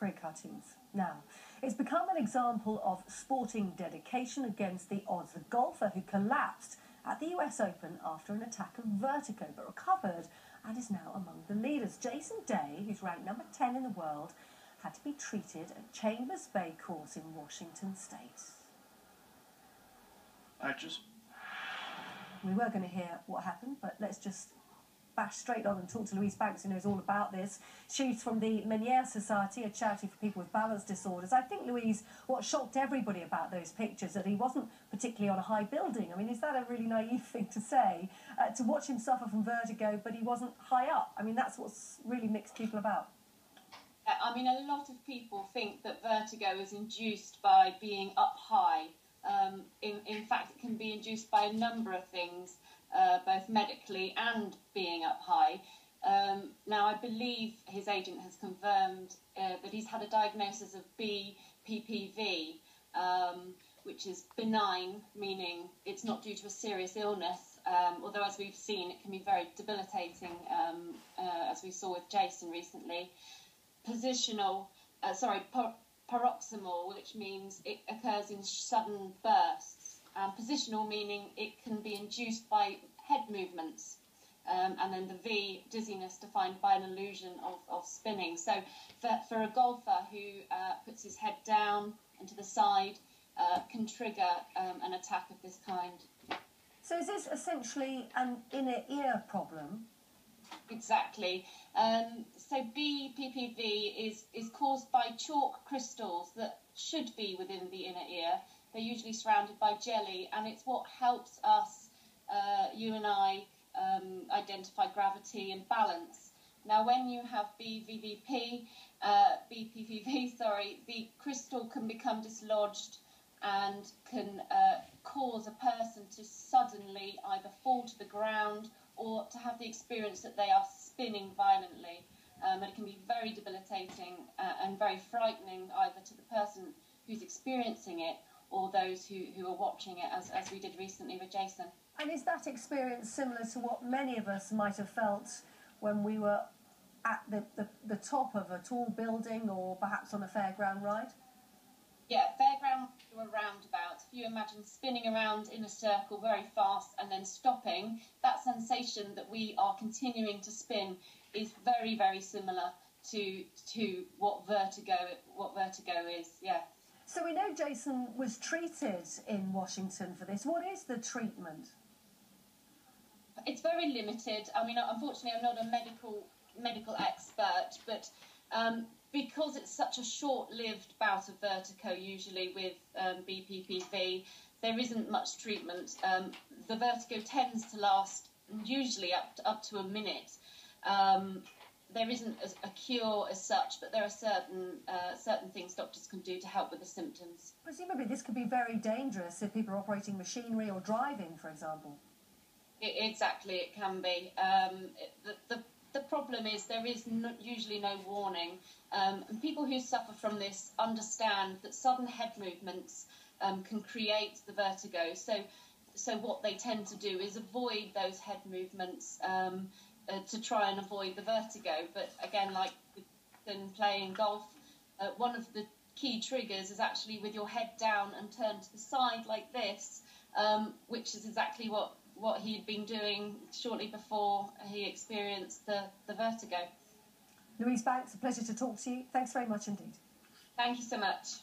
Great cartoons. Now, it's become an example of sporting dedication against the odds. The golfer who collapsed at the US Open after an attack of vertigo, but recovered and is now among the leaders. Jason Day, who's ranked number 10 in the world, had to be treated at Chambers Bay course in Washington State. We were going to hear what happened, but let's just bash straight on and talk to Louise Banks, who knows all about this. She's from the Meniere Society, a charity for people with balance disorders. I think, Louise, what shocked everybody about those pictures, that he wasn't particularly on a high building. I mean, is that a really naive thing to say, to watch him suffer from vertigo, but he wasn't high up? I mean, that's what's really mixed people about. I mean, a lot of people think that vertigo is induced by being up high. In fact, it can be induced by a number of things, both medically and being up high. Now, I believe his agent has confirmed that he's had a diagnosis of BPPV, which is benign, meaning it's not due to a serious illness, although, as we've seen, it can be very debilitating, as we saw with Jason recently. Paroxysmal, which means it occurs in sudden bursts. Positional, meaning it can be induced by head movements. And then the V, dizziness, defined by an illusion of spinning. So for a golfer who puts his head down and to the side, can trigger an attack of this kind. So is this essentially an inner ear problem? Exactly. So BPPV is caused by chalk crystals that should be within the inner ear. They're usually surrounded by jelly, and it's what helps us, you and I, identify gravity and balance. Now, when you have BPPV, the crystal can become dislodged and can cause a person to suddenly either fall to the ground or to have the experience that they are spinning violently. And it can be very debilitating and very frightening, either to the person who's experiencing it or those who are watching it, as we did recently with Jason. And is that experience similar to what many of us might have felt when we were at the top of a tall building or perhaps on a fairground ride? Yeah, fairground or a roundabout. If you imagine spinning around in a circle very fast and then stopping, that sensation that we are continuing to spin is very, very similar to what vertigo is. Yeah. So we know Jason was treated in Washington for this. What is the treatment? It's very limited. I mean, unfortunately, I'm not a medical expert, but because it's such a short-lived bout of vertigo, usually with BPPV, there isn't much treatment. The vertigo tends to last usually up to a minute. There isn't a cure as such, but there are certain things doctors can do to help with the symptoms. Presumably this could be very dangerous if people are operating machinery or driving, for example. Exactly, it can be. The problem is there is usually no warning. And people who suffer from this understand that sudden head movements can create the vertigo. So what they tend to do is avoid those head movements to try and avoid the vertigo. But again, like in playing golf, one of the key triggers is actually with your head down and turned to the side like this, which is exactly what he'd been doing shortly before he experienced the vertigo. Louise Banks, a pleasure to talk to you. Thanks very much indeed. Thank you so much.